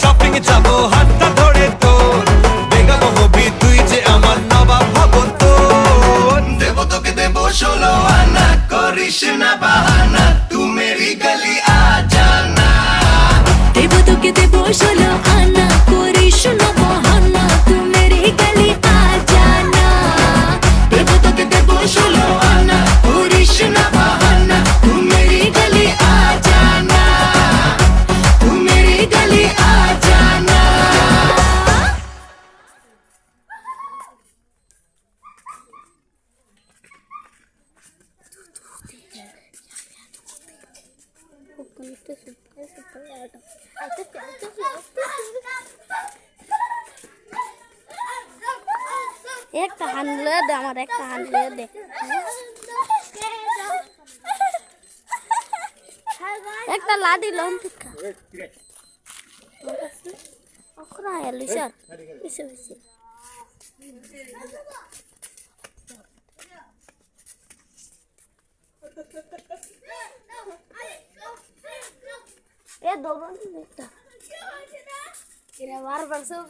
shopping যাবো হাতটা ধরে তোর বেগম হবি তুই যে আমার নবাব হব তোর দেব তোকে দেব 16 আনা করিস না বাহানা তু মেরি গলি আ জানা দেব তোকে দেব 16 আনা করিস না বাহানা তু মেরি গলি আ জানা দেব তোকে দেব 16 আনা করিস না বাহানা তু মেরি গলি আ জানা তু মেরি গলি আ জানা একটা হানলে দে আমার একটা হানলে দে একটা লাডি লোন টিকা ওকরা এলো স্যার পিছে পিছে এ দৌড়ন একটা এরা বারবার সব